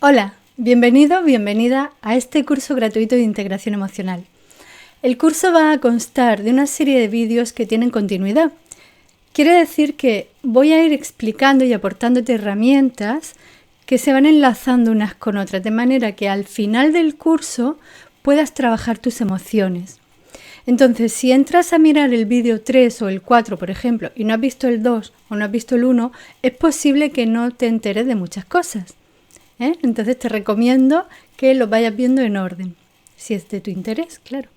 Hola, bienvenido, bienvenida a este curso gratuito de integración emocional. El curso va a constar de una serie de vídeos que tienen continuidad. Quiere decir que voy a ir explicando y aportándote herramientas que se van enlazando unas con otras, de manera que al final del curso puedas trabajar tus emociones. Entonces, si entras a mirar el vídeo 3 o el 4, por ejemplo, y no has visto el 2 o no has visto el 1, es posible que no te enteres de muchas cosas. Entonces te recomiendo que lo vayas viendo en orden, si es de tu interés, claro.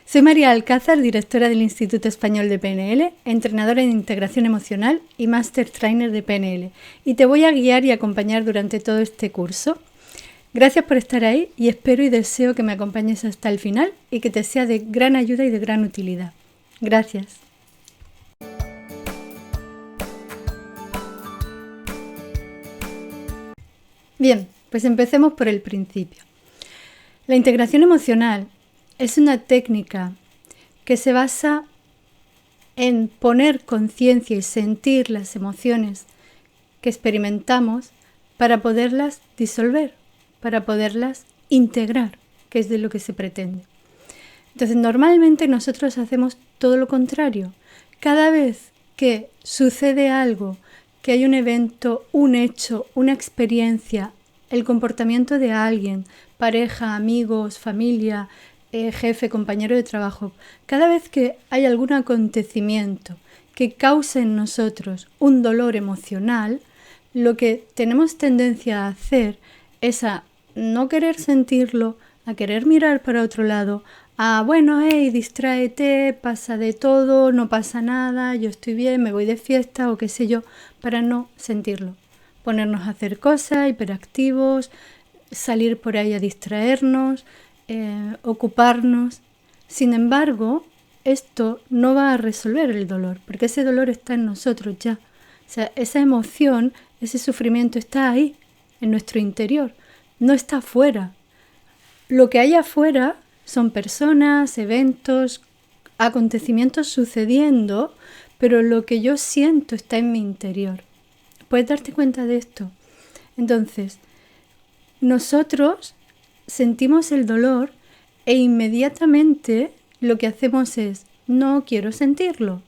Soy María Alcázar, directora del Instituto Español de PNL, entrenadora en integración emocional y Master Trainer de PNL, y te voy a guiar y acompañar durante todo este curso. Gracias por estar ahí y espero y deseo que me acompañes hasta el final y que te sea de gran ayuda y de gran utilidad. Gracias. Bien, pues empecemos por el principio. La integración emocional es una técnica que se basa en poner conciencia y sentir las emociones que experimentamos para poderlas disolver, para poderlas integrar, que es de lo que se pretende. Entonces, normalmente nosotros hacemos todo lo contrario. Cada vez que sucede algo, que hay un evento, un hecho, una experiencia, el comportamiento de alguien, pareja, amigos, familia, jefe, compañero de trabajo, cada vez que hay algún acontecimiento que cause en nosotros un dolor emocional, lo que tenemos tendencia a hacer es a no querer sentirlo, a querer mirar para otro lado, bueno, distráete, pasa de todo, no pasa nada, yo estoy bien, me voy de fiesta o qué sé yo, para no sentirlo. Ponernos a hacer cosas, hiperactivos, salir por ahí a distraernos, ocuparnos. Sin embargo, esto no va a resolver el dolor, porque ese dolor está en nosotros ya. O sea, esa emoción, ese sufrimiento está ahí, en nuestro interior, no está afuera. Lo que hay afuera son personas, eventos, acontecimientos sucediendo, pero lo que yo siento está en mi interior. ¿Puedes darte cuenta de esto? Entonces, nosotros sentimos el dolor e inmediatamente lo que hacemos es, no quiero sentirlo.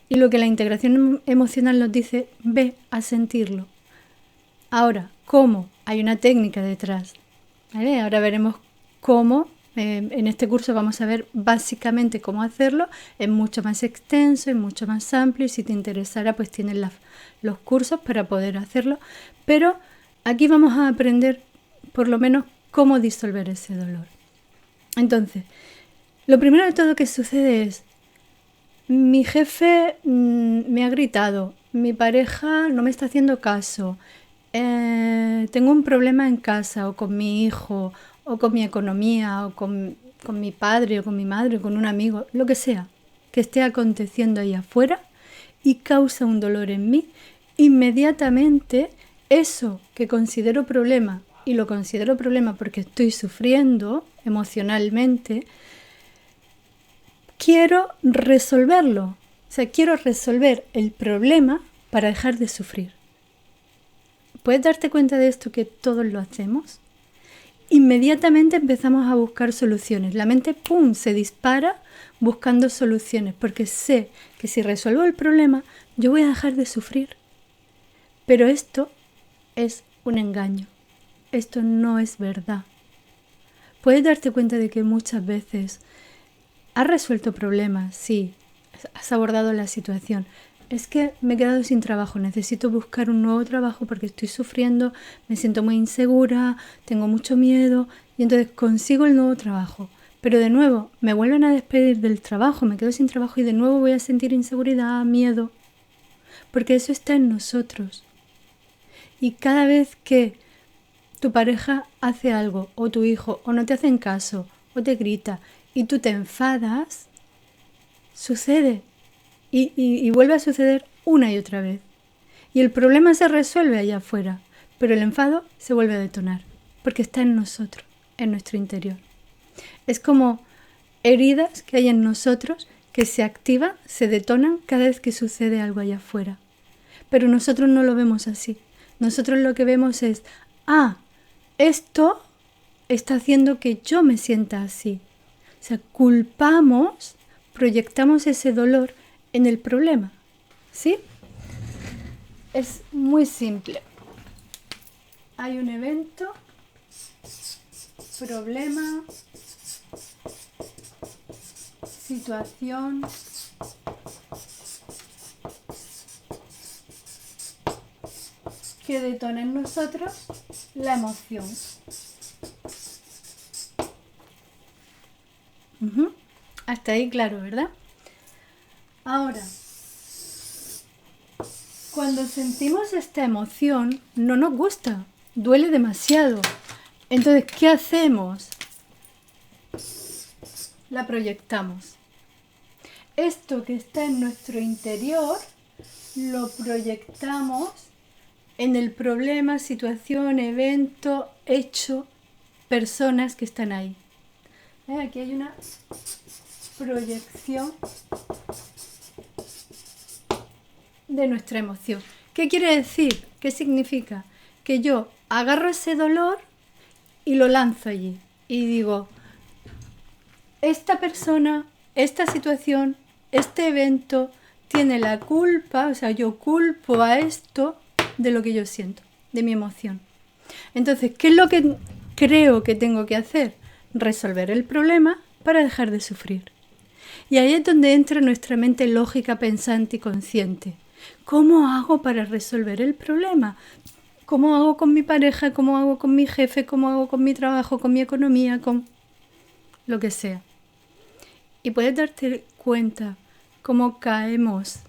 Y lo que la integración emocional nos dice, ve a sentirlo. Ahora, ¿cómo? Hay una técnica detrás. ¿Vale? Ahora veremos cómo. En este curso vamos a ver básicamente cómo hacerlo. Es mucho más extenso, es mucho más amplio y si te interesara pues tienes los cursos para poder hacerlo. Pero aquí vamos a aprender por lo menos cómo disolver ese dolor. Entonces, lo primero de todo que sucede es, mi jefe me ha gritado, mi pareja no me está haciendo caso, tengo un problema en casa o con mi hijo o con mi economía o con mi padre o con mi madre o con un amigo, lo que sea que esté aconteciendo ahí afuera y causa un dolor en mí, inmediatamente eso que considero problema, y lo considero problema porque estoy sufriendo emocionalmente, quiero resolverlo. O sea, quiero resolver el problema para dejar de sufrir. ¿Puedes darte cuenta de esto que todos lo hacemos? Inmediatamente empezamos a buscar soluciones. La mente, ¡pum!, se dispara buscando soluciones porque sé que si resuelvo el problema yo voy a dejar de sufrir. Pero esto es un engaño. Esto no es verdad. Puedes darte cuenta de que muchas veces has resuelto problemas, sí, has abordado la situación. Es que me he quedado sin trabajo, necesito buscar un nuevo trabajo porque estoy sufriendo, me siento muy insegura, tengo mucho miedo y entonces consigo el nuevo trabajo. Pero de nuevo me vuelven a despedir del trabajo, me quedo sin trabajo y de nuevo voy a sentir inseguridad, miedo, porque eso está en nosotros. Y cada vez que tu pareja hace algo o tu hijo o no te hacen caso o te grita y tú te enfadas, sucede. Y vuelve a suceder una y otra vez. Y el problema se resuelve allá afuera, pero el enfado se vuelve a detonar, porque está en nosotros, en nuestro interior. Es como heridas que hay en nosotros que se activan, se detonan cada vez que sucede algo allá afuera. Pero nosotros no lo vemos así. Nosotros lo que vemos es, esto está haciendo que yo me sienta así. O sea, culpamos, proyectamos ese dolor en el problema, ¿sí? Es muy simple. Hay un evento, problema, situación, que detona en nosotros la emoción. Hasta ahí claro, ¿verdad? Ahora, cuando sentimos esta emoción, no nos gusta, duele demasiado. Entonces, ¿qué hacemos? La proyectamos. Esto que está en nuestro interior, lo proyectamos en el problema, situación, evento, hecho, personas que están ahí. Aquí hay una proyección de nuestra emoción. ¿Qué quiere decir? ¿Qué significa? Que yo agarro ese dolor y lo lanzo allí. Y digo, esta persona, esta situación, este evento tiene la culpa, o sea, yo culpo a esto de lo que yo siento, de mi emoción. Entonces, ¿qué es lo que creo que tengo que hacer? Resolver el problema para dejar de sufrir. Y ahí es donde entra nuestra mente lógica, pensante y consciente. ¿Cómo hago para resolver el problema? ¿Cómo hago con mi pareja? ¿Cómo hago con mi jefe? ¿Cómo hago con mi trabajo? ¿Con mi economía? Con lo que sea. Y puedes darte cuenta cómo caemos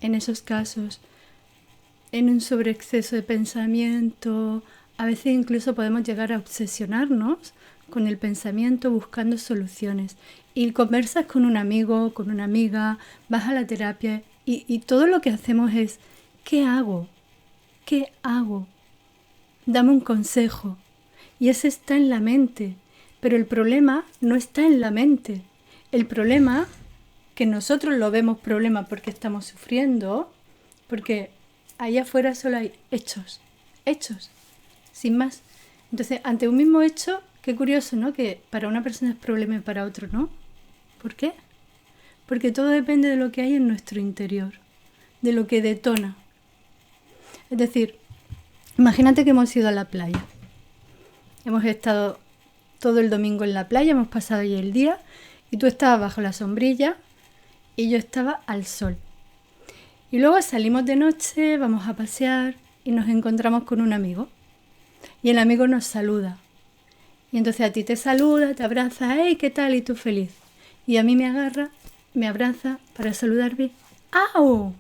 en esos casos en un sobreexceso de pensamiento. A veces incluso podemos llegar a obsesionarnos con el pensamiento buscando soluciones. Y conversas con un amigo, con una amiga, vas a la terapia y todo lo que hacemos es, ¿qué hago? ¿Qué hago? Dame un consejo. Y ese está en la mente. Pero el problema no está en la mente. El problema, que nosotros lo vemos problema porque estamos sufriendo, porque allá afuera solo hay hechos, sin más. Entonces, ante un mismo hecho, qué curioso, ¿no? Que para una persona es problema y para otro no. ¿Por qué? Porque todo depende de lo que hay en nuestro interior, de lo que detona. Es decir, imagínate que hemos ido a la playa. Hemos estado todo el domingo en la playa, hemos pasado ahí el día y tú estabas bajo la sombrilla y yo estaba al sol. Y luego salimos de noche, vamos a pasear y nos encontramos con un amigo. Y el amigo nos saluda. Y entonces a ti te saluda, te abraza, ¡hey! ¿Qué tal? Y tú feliz. Y a mí me agarra, me abraza para saludarme. ¡Au!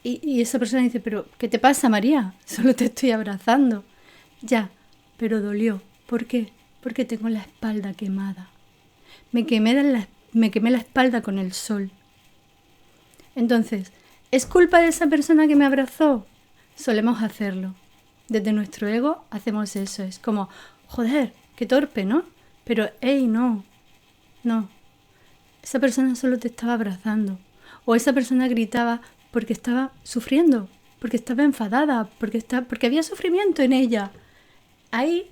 Y esa persona dice, ¿pero qué te pasa, María? Solo te estoy abrazando. Ya, pero dolió. ¿Por qué? Porque tengo la espalda quemada. Me quemé la espalda con el sol. Entonces, ¿es culpa de esa persona que me abrazó? Solemos hacerlo. Desde nuestro ego hacemos eso. Es como, joder, qué torpe, ¿no? Pero, hey, no. Esa persona solo te estaba abrazando. O esa persona gritaba porque estaba sufriendo, porque estaba enfadada, porque había sufrimiento en ella. Ahí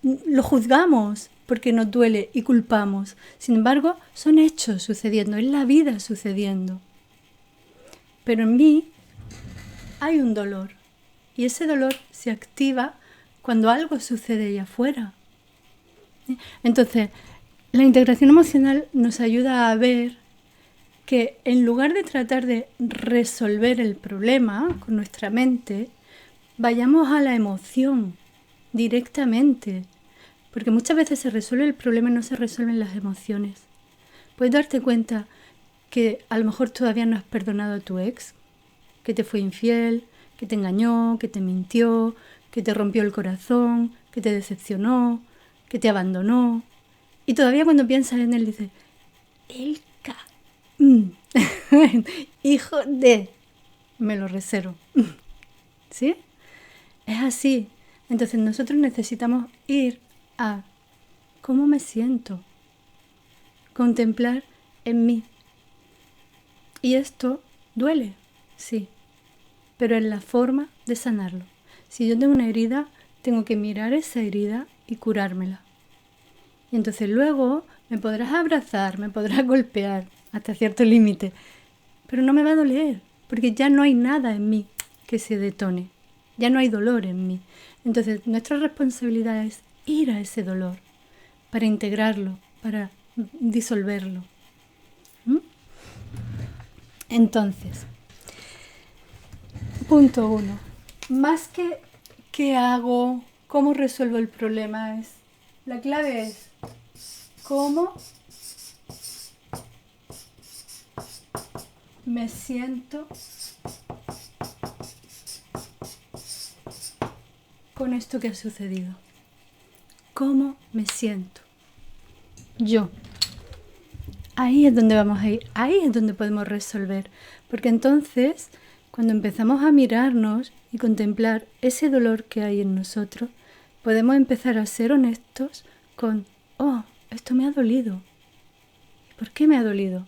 lo juzgamos porque nos duele y culpamos. Sin embargo, son hechos sucediendo, es la vida sucediendo. Pero en mí hay un dolor y ese dolor se activa cuando algo sucede allá afuera. Entonces, la integración emocional nos ayuda a ver que en lugar de tratar de resolver el problema con nuestra mente, vayamos a la emoción directamente. Porque muchas veces se resuelve el problema y no se resuelven las emociones. Puedes darte cuenta que a lo mejor todavía no has perdonado a tu ex, que te fue infiel, que te engañó, que te mintió, que te rompió el corazón, que te decepcionó, que te abandonó. Y todavía cuando piensas en él dices, hijo de... me lo reservo. ¿Sí? Es así. Entonces nosotros necesitamos ir a cómo me siento, contemplar en mí. Y esto duele, sí, pero es la forma de sanarlo. Si yo tengo una herida, tengo que mirar esa herida y curármela. Y entonces luego me podrás abrazar, me podrás golpear hasta cierto límite, pero no me va a doler, porque ya no hay nada en mí que se detone, ya no hay dolor en mí. Entonces nuestra responsabilidad es ir a ese dolor para integrarlo, para disolverlo. ¿Mm? Entonces, punto 1. Más que qué hago, cómo resuelvo el problema, la clave es cómo me siento con esto que ha sucedido. ¿Cómo me siento? Yo. Ahí es donde vamos a ir, ahí es donde podemos resolver. Porque entonces, cuando empezamos a mirarnos y contemplar ese dolor que hay en nosotros, podemos empezar a ser honestos con, oh, esto me ha dolido. ¿Por qué me ha dolido?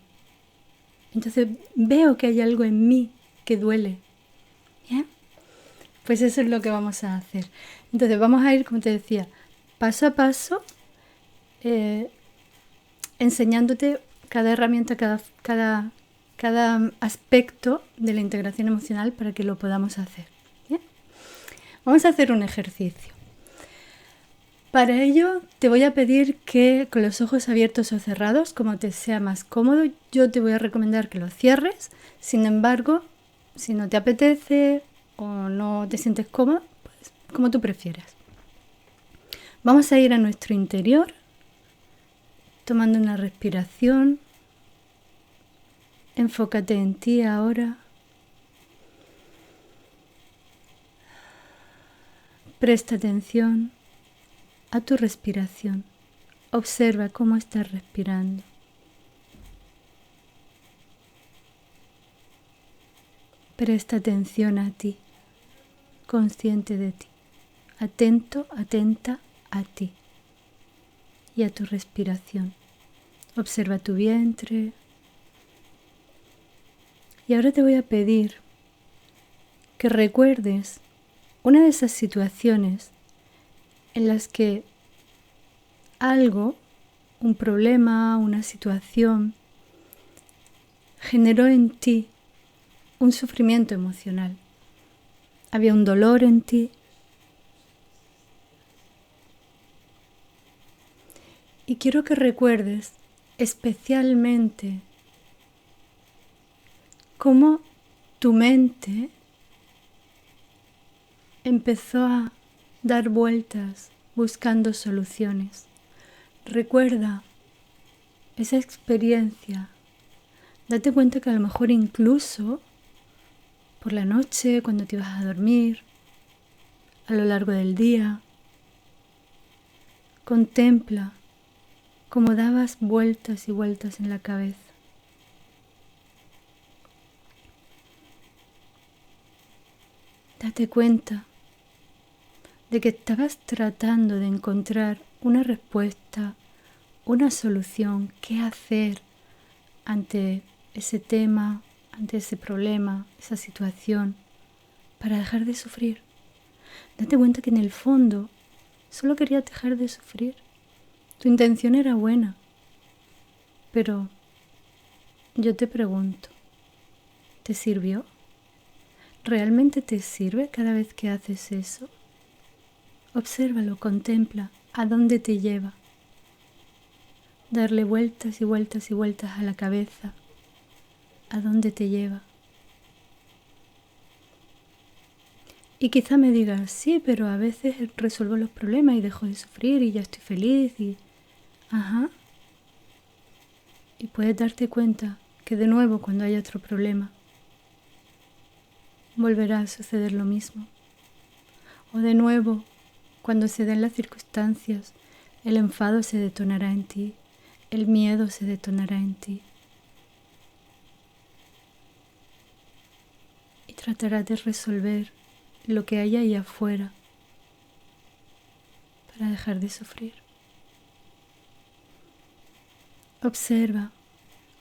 Entonces veo que hay algo en mí que duele. ¿Bien? Pues eso es lo que vamos a hacer. Entonces vamos a ir, como te decía, paso a paso, enseñándote cada herramienta, cada aspecto de la integración emocional para que lo podamos hacer. ¿Bien? Vamos a hacer un ejercicio. Para ello te voy a pedir que con los ojos abiertos o cerrados, como te sea más cómodo, yo te voy a recomendar que los cierres. Sin embargo, si no te apetece o no te sientes cómodo, pues como tú prefieras. Vamos a ir a nuestro interior, tomando una respiración. Enfócate en ti ahora. Presta atención a tu respiración. Observa cómo estás respirando. Presta atención a ti, consciente de ti, atento, atenta a ti y a tu respiración. Observa tu vientre. Y ahora te voy a pedir que recuerdes una de esas situaciones en las que algo, un problema, una situación, generó en ti un sufrimiento emocional. Había un dolor en ti. Y quiero que recuerdes especialmente cómo tu mente empezó a dar vueltas buscando soluciones. Recuerda esa experiencia. Date cuenta que a lo mejor incluso por la noche, cuando te ibas a dormir, a lo largo del día, contempla cómo dabas vueltas y vueltas en la cabeza. Date cuenta de que estabas tratando de encontrar una respuesta, una solución, qué hacer ante ese tema, ante ese problema, esa situación, para dejar de sufrir. Date cuenta que en el fondo solo querías dejar de sufrir. Tu intención era buena, pero yo te pregunto, ¿te sirvió? ¿Realmente te sirve cada vez que haces eso? Obsérvalo, contempla a dónde te lleva. Darle vueltas y vueltas y vueltas a la cabeza. ¿A dónde te lleva? Y quizá me digas, sí, pero a veces resuelvo los problemas y dejo de sufrir y ya estoy feliz y... Ajá. Y puedes darte cuenta que de nuevo cuando haya otro problema volverá a suceder lo mismo. O de nuevo, cuando se den las circunstancias, el enfado se detonará en ti, el miedo se detonará en ti. Y tratarás de resolver lo que hay ahí afuera para dejar de sufrir. Observa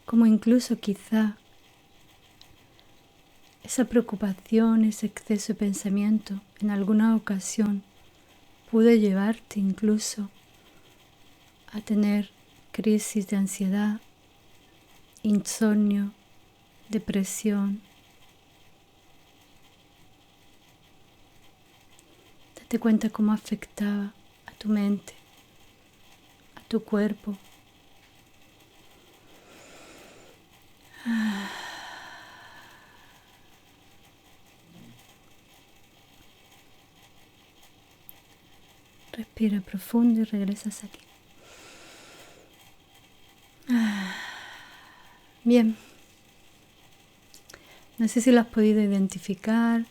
cómo incluso quizá esa preocupación, ese exceso de pensamiento, en alguna ocasión puede llevarte incluso a tener crisis de ansiedad, insomnio, depresión. Date cuenta cómo afectaba a tu mente, a tu cuerpo. Respira profundo y regresas aquí. Bien. No sé si lo has podido identificar,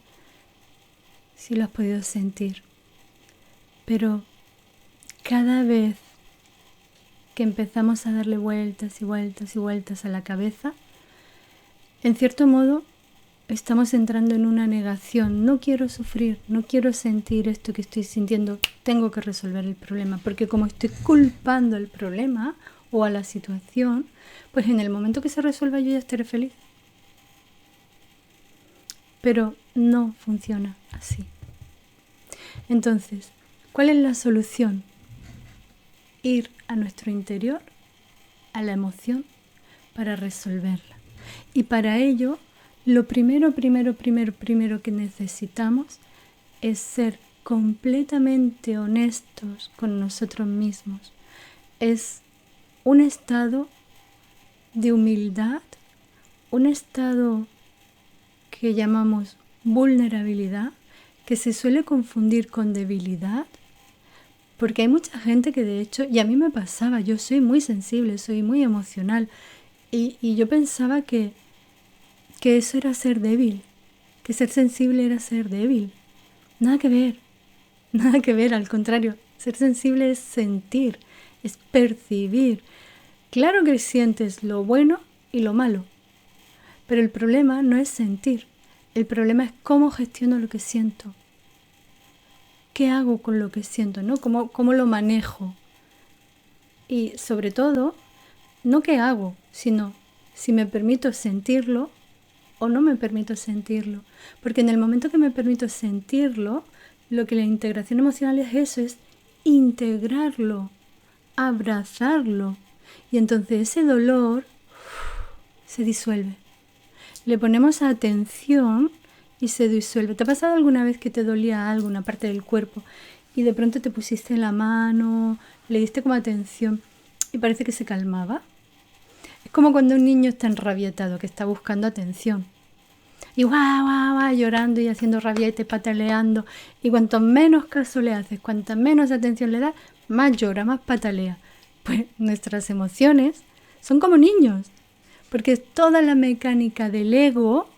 si lo has podido sentir, pero cada vez que empezamos a darle vueltas y vueltas y vueltas a la cabeza, en cierto modo estamos entrando en una negación. No quiero sufrir, no quiero sentir esto que estoy sintiendo, tengo que resolver el problema, porque como estoy culpando al problema o a la situación, pues en el momento que se resuelva yo ya estaré feliz. Pero no funciona así. Entonces, ¿cuál es la solución? Ir a nuestro interior, a la emoción, para resolverla. Y para ello, lo primero que necesitamos es ser completamente honestos con nosotros mismos. Es un estado de humildad, un estado que llamamos vulnerabilidad, que se suele confundir con debilidad, porque hay mucha gente que de hecho, y a mí me pasaba, yo soy muy sensible, soy muy emocional, y yo pensaba que eso era ser débil, que ser sensible era ser débil. Nada que ver, al contrario, ser sensible es sentir, es percibir. Claro que sientes lo bueno y lo malo, pero el problema no es sentir, el problema es cómo gestiono lo que siento. ¿Qué hago con lo que siento, ¿no? ¿Cómo lo manejo? Y sobre todo, no qué hago, sino si me permito sentirlo o no me permito sentirlo. Porque en el momento que me permito sentirlo, lo que la integración emocional es eso, es integrarlo, abrazarlo. Y entonces ese dolor se disuelve. Le ponemos atención y se disuelve. ¿Te ha pasado alguna vez que te dolía algo, una parte del cuerpo, y de pronto te pusiste la mano, le diste como atención y parece que se calmaba? Es como cuando un niño está enrabietado, que está buscando atención. Y guau, llorando y haciendo rabieta y pataleando. Y cuanto menos caso le haces, cuanta menos atención le das, más llora, más patalea. Pues nuestras emociones son como niños. Porque es toda la mecánica del ego,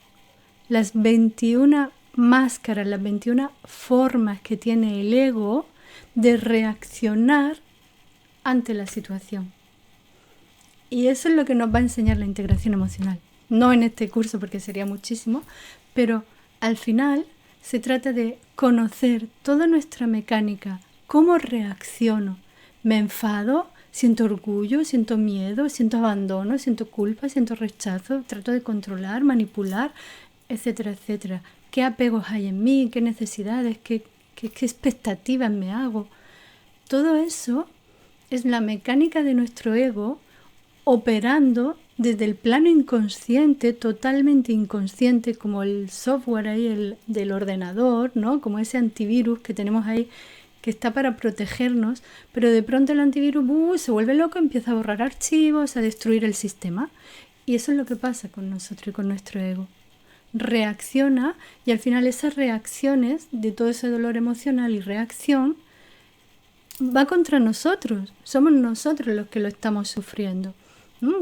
las 21 máscaras, las 21 formas que tiene el ego de reaccionar ante la situación. Y eso es lo que nos va a enseñar la integración emocional. No en este curso porque sería muchísimo, pero al final se trata de conocer toda nuestra mecánica, cómo reacciono. Me enfado, siento orgullo, siento miedo, siento abandono, siento culpa, siento rechazo, trato de controlar, manipular, etcétera, etcétera. ¿Qué apegos hay en mí? ¿Qué necesidades? ¿Qué expectativas me hago? Todo eso es la mecánica de nuestro ego operando desde el plano inconsciente, totalmente inconsciente, como el software ahí del ordenador, ¿no? Como ese antivirus que tenemos ahí que está para protegernos, pero de pronto el antivirus se vuelve loco, empieza a borrar archivos, a destruir el sistema. Y eso es lo que pasa con nosotros y con nuestro ego. Reacciona y al final esas reacciones de todo ese dolor emocional y reacción va contra nosotros. Somos nosotros los que lo estamos sufriendo.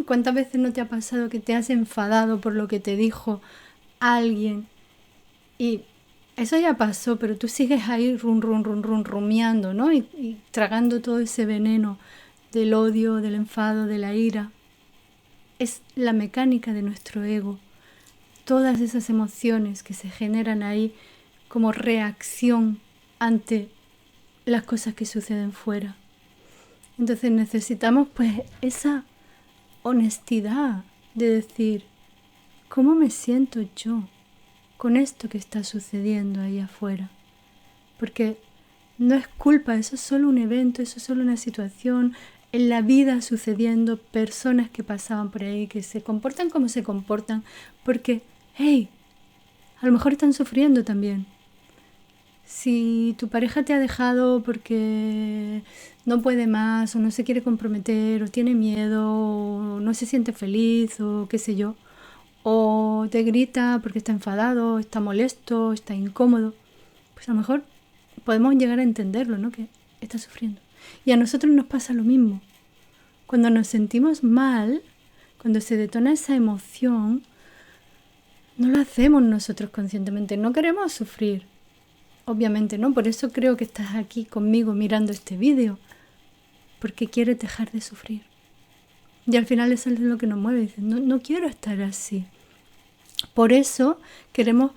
¿Cuántas veces no te ha pasado que te has enfadado por lo que te dijo alguien? Y eso ya pasó, pero tú sigues ahí rumiando, ¿no? Y tragando todo ese veneno del odio, del enfado, de la ira. Es la mecánica de nuestro ego. Todas esas emociones que se generan ahí como reacción ante las cosas que suceden fuera. Entonces necesitamos pues esa honestidad de decir, ¿cómo me siento yo con esto que está sucediendo ahí afuera? Porque No es culpa, eso es solo un evento, eso es solo una situación en la vida sucediendo, personas que pasaban por ahí, que se comportan como se comportan, porque, hey, a lo mejor están sufriendo también. Si tu pareja te ha dejado porque no puede más, o no se quiere comprometer, o tiene miedo, o no se siente feliz, o qué sé yo, o te grita porque está enfadado, está molesto, está incómodo, pues a lo mejor podemos llegar a entenderlo, ¿no? Que está sufriendo. Y a nosotros nos pasa lo mismo. Cuando nos sentimos mal, cuando se detona esa emoción, no lo hacemos nosotros conscientemente, no queremos sufrir. Obviamente no, por eso creo que estás aquí conmigo mirando este vídeo, porque quieres dejar de sufrir. Y al final eso es lo que nos mueve, dices, no quiero estar así. Por eso queremos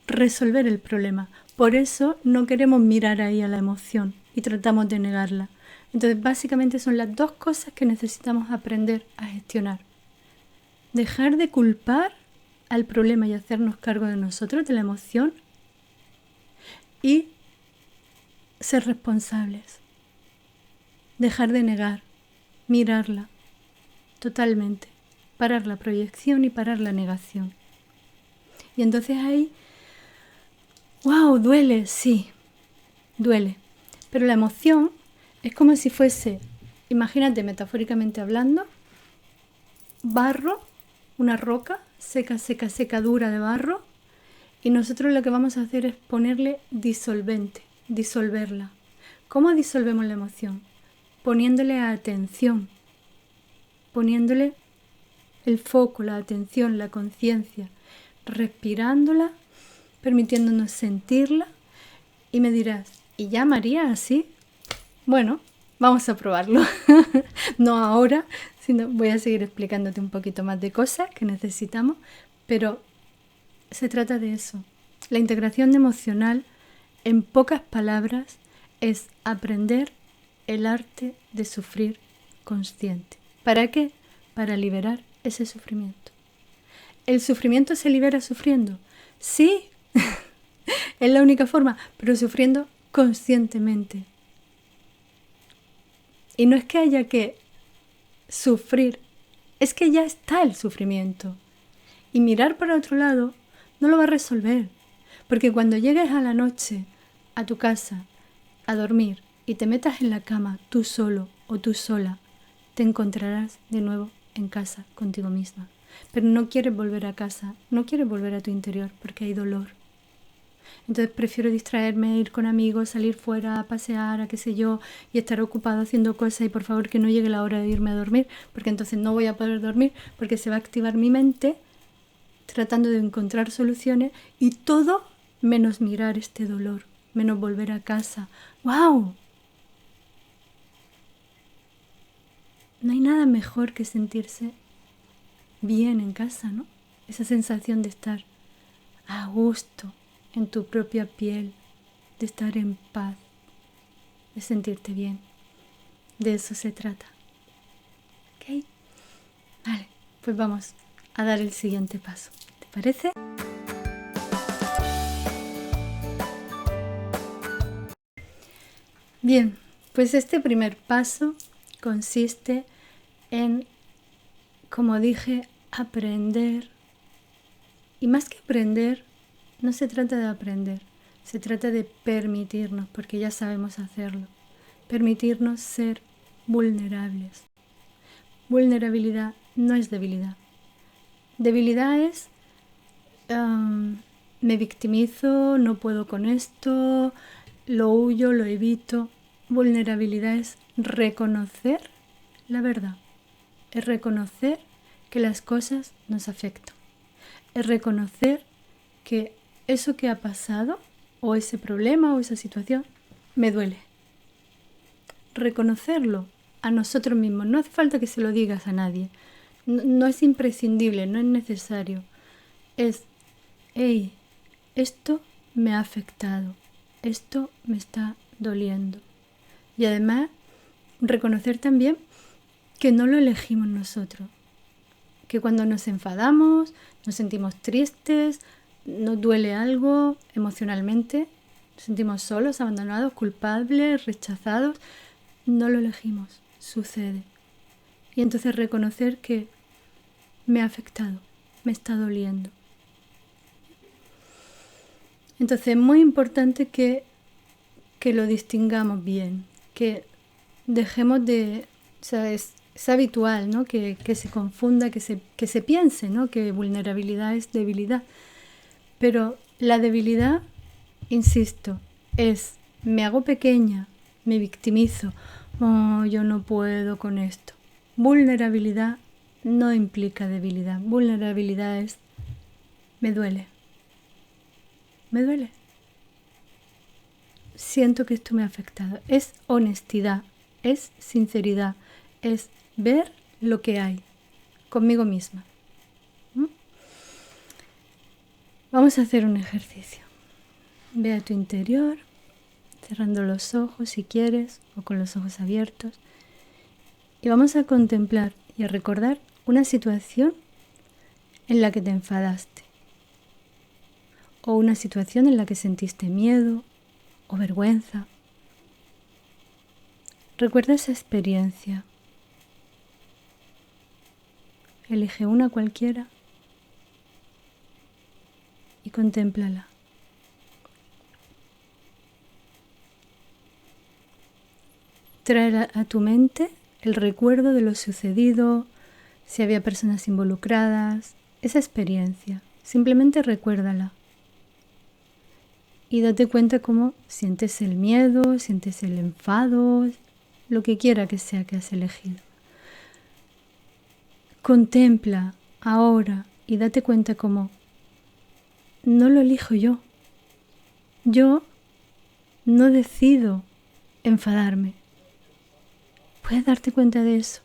resolver el problema, por eso no queremos mirar ahí a la emoción y tratamos de negarla. Entonces básicamente son las dos cosas que necesitamos aprender a gestionar. Dejar de culpar al problema y hacernos cargo de nosotros, de la emoción, y ser responsables. Dejar de negar, mirarla totalmente, parar la proyección y parar la negación. Y entonces ahí, wow, duele, sí, duele. Pero la emoción es como si fuese, imagínate metafóricamente hablando, barro, una roca seca, seca, seca, dura de barro, y nosotros lo que vamos a hacer es ponerle disolvente, disolverla. ¿Cómo disolvemos la emoción? Poniéndole atención, poniéndole el foco, la atención, la conciencia, respirándola, permitiéndonos sentirla. Y me dirás, ¿y ya María así? Bueno, vamos a probarlo. No ahora, sino voy a seguir explicándote un poquito más de cosas que necesitamos, pero se trata de eso. La integración emocional, en pocas palabras, es aprender el arte de sufrir consciente. ¿Para qué? Para liberar ese sufrimiento. ¿El sufrimiento se libera sufriendo? Sí, es la única forma, pero sufriendo conscientemente. Y no es que haya que sufrir, es que ya está el sufrimiento. Y mirar para otro lado no lo va a resolver. Porque cuando llegues a la noche a tu casa a dormir y te metas en la cama tú solo o tú sola, te encontrarás de nuevo en casa contigo misma. Pero no quieres volver a casa, no quieres volver a tu interior porque hay dolor. Entonces prefiero distraerme, ir con amigos, salir fuera, a pasear, a qué sé yo, y estar ocupado haciendo cosas y por favor que no llegue la hora de irme a dormir, porque entonces no voy a poder dormir, porque se va a activar mi mente tratando de encontrar soluciones y todo menos mirar este dolor, menos volver a casa. ¡Wow! No hay nada mejor que sentirse bien en casa, ¿no? Esa sensación de estar a gusto en tu propia piel, de estar en paz, de sentirte bien. De eso se trata. ¿Ok? Vale, pues vamos a dar el siguiente paso. ¿Te parece? Bien, pues este primer paso consiste en, como dije, aprender. Y más que aprender, no se trata de aprender, se trata de permitirnos, porque ya sabemos hacerlo. Permitirnos ser vulnerables. Vulnerabilidad no es debilidad. Debilidad es me victimizo, no puedo con esto, lo huyo, lo evito. Vulnerabilidad es reconocer la verdad, es reconocer que las cosas nos afectan, es reconocer que eso que ha pasado, o ese problema o esa situación, me duele. Reconocerlo a nosotros mismos, no hace falta que se lo digas a nadie, no es imprescindible, no es necesario. Es, hey, esto me ha afectado, esto me está doliendo. Y además, reconocer también que no lo elegimos nosotros, que cuando nos enfadamos, nos sentimos tristes, nos duele algo emocionalmente, Nos sentimos solos, abandonados, culpables, rechazados. No lo elegimos, sucede. Y entonces reconocer que me ha afectado, me está doliendo. Entonces es muy importante que lo distingamos bien, que dejemos de... O sea, es habitual, ¿no? Que se confunda, que se piense, ¿no? Que vulnerabilidad es debilidad. Pero la debilidad, insisto, es me hago pequeña, me victimizo, oh, yo no puedo con esto. Vulnerabilidad no implica debilidad. Vulnerabilidad es me duele. Me duele. Siento que esto me ha afectado. Es honestidad, es sinceridad, es ver lo que hay conmigo misma. Vamos a hacer un ejercicio. Ve a tu interior, cerrando los ojos si quieres o con los ojos abiertos. Y vamos a contemplar y a recordar una situación en la que te enfadaste. O una situación en la que sentiste miedo o vergüenza. Recuerda esa experiencia. Elige una cualquiera y contémplala. Trae a tu mente el recuerdo de lo sucedido, si había personas involucradas, esa experiencia. Simplemente recuérdala. Y date cuenta cómo sientes el miedo, sientes el enfado, lo que quiera que sea que has elegido. Contempla ahora y date cuenta cómo no lo elijo yo. Yo no decido enfadarme. ¿Puedes darte cuenta de eso?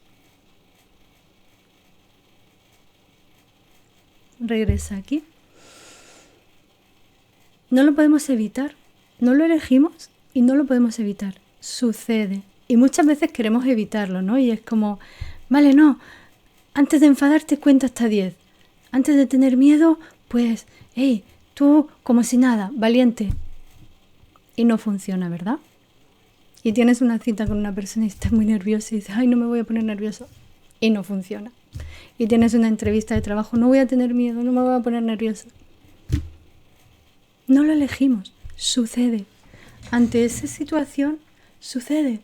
Regresa aquí. No lo podemos evitar. No lo elegimos y no lo podemos evitar. Sucede. Y muchas veces queremos evitarlo, ¿no? Y es como, vale, no. Antes de enfadarte cuenta hasta 10. Antes de tener miedo, pues, hey, tú como si nada, valiente. Y no funciona, ¿verdad? Y tienes una cita con una persona y estás muy nerviosa y dices, ay, no me voy a poner nervioso. Y no funciona. Y tienes una entrevista de trabajo, no voy a tener miedo, no me voy a poner nervioso. No lo elegimos, sucede. Ante esa situación, sucede.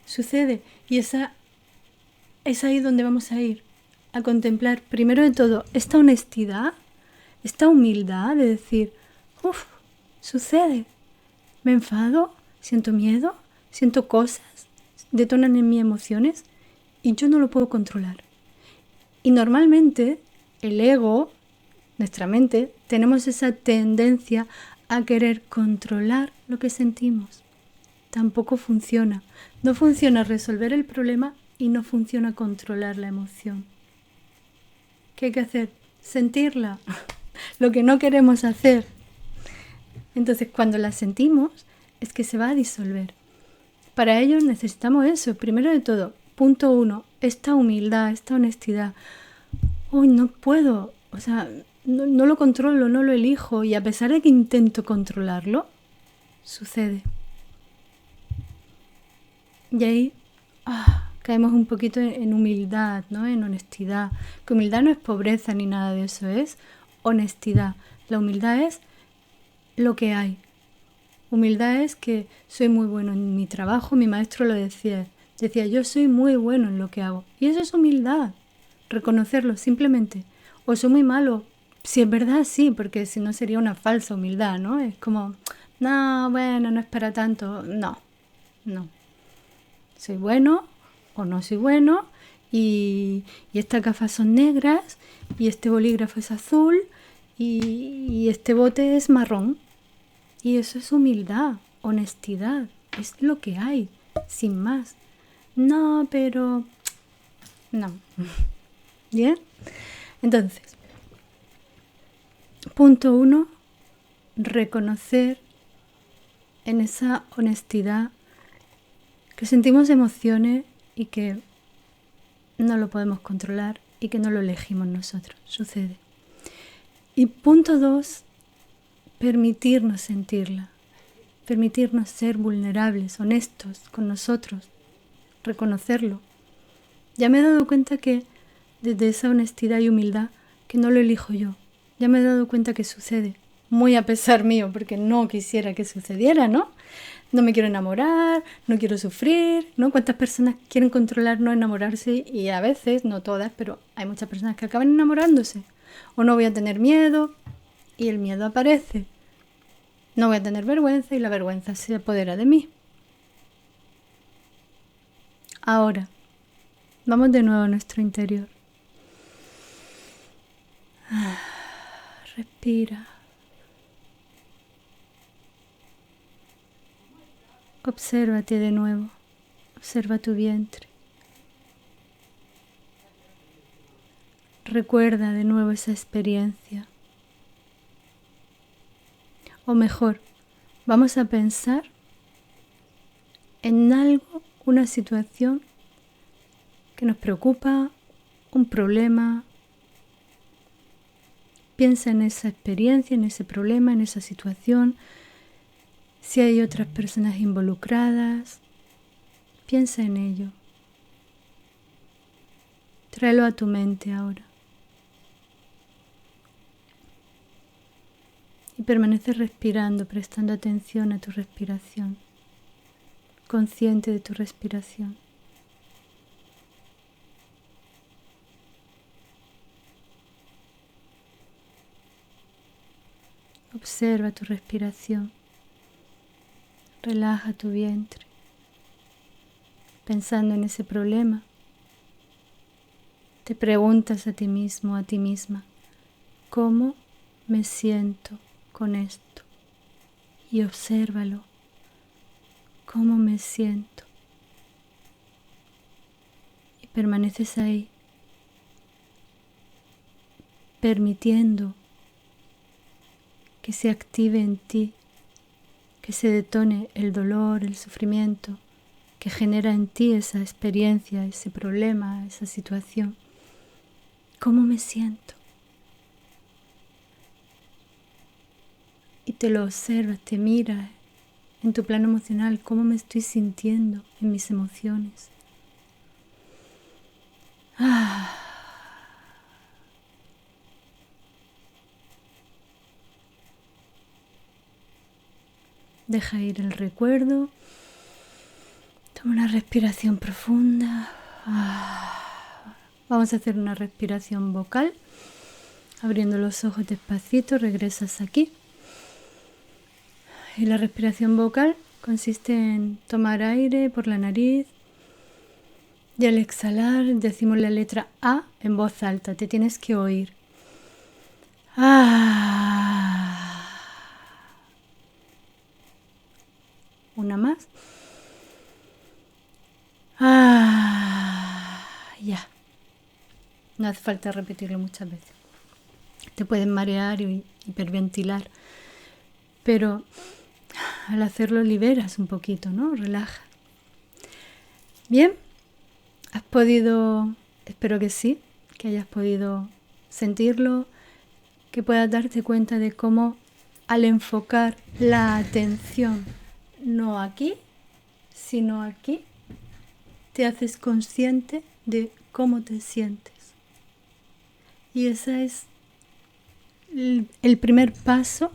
Sucede. Y es ahí donde vamos a ir, a contemplar, primero de todo, esta honestidad, esta humildad de decir, uff, sucede. Me enfado, siento miedo, siento cosas, detonan en mí emociones y yo no lo puedo controlar. Y normalmente el ego, nuestra mente, tenemos esa tendencia a querer controlar lo que sentimos. Tampoco funciona. No funciona resolver el problema y no funciona controlar la emoción. ¿Qué hay que hacer? Sentirla. Lo que no queremos hacer. Entonces, cuando la sentimos, es que se va a disolver. Para ello necesitamos eso. Primero de todo, punto 1, esta humildad, esta honestidad. Uy, no puedo, o sea, no lo controlo, no lo elijo. Y a pesar de que intento controlarlo, sucede. Y ahí caemos un poquito en humildad, ¿no? En honestidad. Que humildad no es pobreza ni nada de eso, es honestidad. La humildad es lo que hay. Humildad es que soy muy bueno en mi trabajo, mi maestro lo decía, yo soy muy bueno en lo que hago. Y eso es humildad, reconocerlo simplemente. O soy muy malo, si es verdad sí, porque si no sería una falsa humildad, ¿no? Es como, no, bueno, no es para tanto. No. Soy bueno o no soy bueno y estas gafas son negras y este bolígrafo es azul y este bote es marrón. Y eso es humildad, honestidad, es lo que hay, sin más. No, pero... no. ¿Bien? Entonces, punto 1, reconocer en esa honestidad que sentimos emociones y que no lo podemos controlar y que no lo elegimos nosotros, sucede. Y punto 2, permitirnos sentirla. permitirnos ser vulnerables, honestos con nosotros, reconocerlo. Ya me he dado cuenta que desde esa honestidad y humildad que no lo elijo yo. Ya me he dado cuenta que sucede, muy a pesar mío, porque no quisiera que sucediera, ¿no? No me quiero enamorar, no quiero sufrir, ¿no? ¿Cuántas personas quieren controlar no enamorarse? Y a veces, no todas, pero hay muchas personas que acaban enamorándose. O no voy a tener miedo, y el miedo aparece. No voy a tener vergüenza y la vergüenza se apodera de mí. Ahora, vamos de nuevo a nuestro interior. Respira. Obsérvate de nuevo. Observa tu vientre. Recuerda de nuevo esa experiencia. O mejor, vamos a pensar en algo, una situación que nos preocupa, un problema. Piensa en esa experiencia, en ese problema, en esa situación. Si hay otras personas involucradas, piensa en ello. Tráelo a tu mente ahora. Y permanece respirando, prestando atención a tu respiración. Consciente de tu respiración. Observa tu respiración. Relaja tu vientre. Pensando en ese problema, te preguntas a ti mismo, a ti misma, ¿cómo me siento con esto? Y obsérvalo. ¿Cómo me siento? Y permaneces ahí, permitiendo que se active en ti, que se detone el dolor, el sufrimiento, que genera en ti esa experiencia, ese problema, esa situación. ¿Cómo me siento? Y te lo observas, te miras en tu plano emocional, cómo me estoy sintiendo en mis emociones. Deja ir el recuerdo. Toma una respiración profunda. Vamos a hacer una respiración vocal. Abriendo los ojos despacito, regresas aquí. Y la respiración vocal consiste en tomar aire por la nariz y al exhalar decimos la letra A en voz alta. Te tienes que oír. Una más. Ya. No hace falta repetirlo muchas veces. Te pueden marear y hiperventilar. Pero al hacerlo liberas un poquito, ¿no? Relaja. Bien. ¿Has podido? Espero que sí. Que hayas podido sentirlo. Que puedas darte cuenta de cómo al enfocar la atención no aquí, sino aquí, te haces consciente de cómo te sientes. Y ese es el primer paso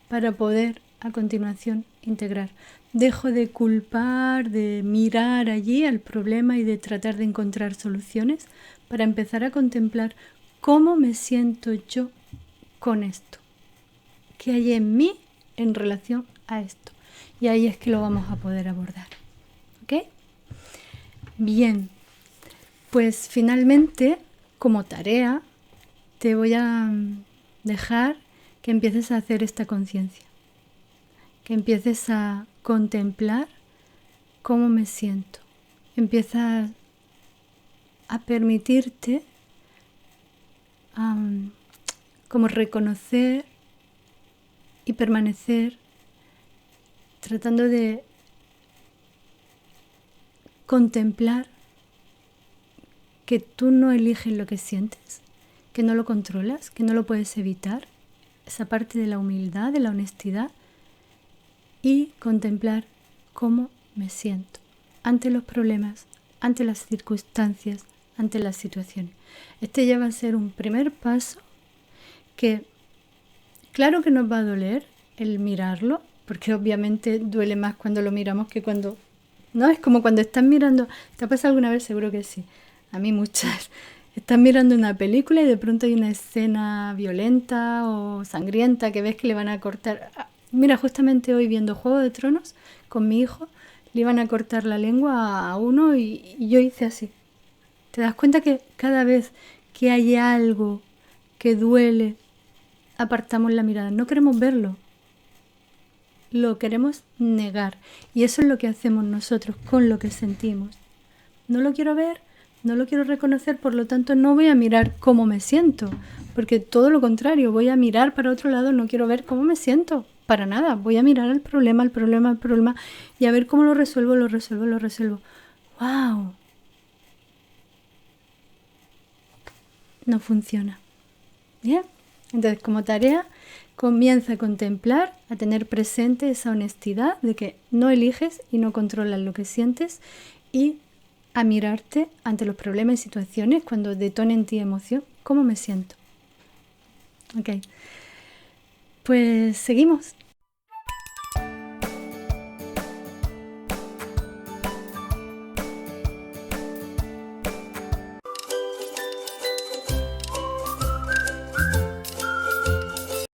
para poder a continuación integrar. Dejo de culpar, de mirar allí al problema y de tratar de encontrar soluciones para empezar a contemplar cómo me siento yo con esto. ¿Qué hay en mí en relación a esto? Y ahí es que lo vamos a poder abordar. ¿Ok? Bien, pues finalmente, como tarea, te voy a dejar que empieces a hacer esta conciencia. Que empieces a contemplar cómo me siento. Empieza a permitirte como reconocer y permanecer tratando de contemplar que tú no eliges lo que sientes, que no lo controlas, que no lo puedes evitar, esa parte de la humildad, de la honestidad, y contemplar cómo me siento ante los problemas, ante las circunstancias, ante las situaciones. Este ya va a ser un primer paso que, claro que nos va a doler el mirarlo, porque obviamente duele más cuando lo miramos que cuando... No, es como cuando estás mirando... ¿Te ha pasado alguna vez? Seguro que sí. A mí muchas. Estás mirando una película y de pronto hay una escena violenta o sangrienta que ves que le van a cortar... Mira, justamente hoy viendo Juego de Tronos con mi hijo, le iban a cortar la lengua a uno y yo hice así. ¿Te das cuenta que cada vez que hay algo que duele, apartamos la mirada? No queremos verlo. Lo queremos negar. Y eso es lo que hacemos nosotros con lo que sentimos. No lo quiero ver, no lo quiero reconocer, por lo tanto no voy a mirar cómo me siento. Porque todo lo contrario, voy a mirar para otro lado, no quiero ver cómo me siento. Para nada, voy a mirar el problema y a ver cómo lo resuelvo. ¡Wow! No funciona. ¿Bien? Entonces, como tarea, comienza a contemplar, a tener presente esa honestidad de que no eliges y no controlas lo que sientes y a mirarte ante los problemas y situaciones cuando detonen en ti emoción, ¿cómo me siento? Ok, pues seguimos.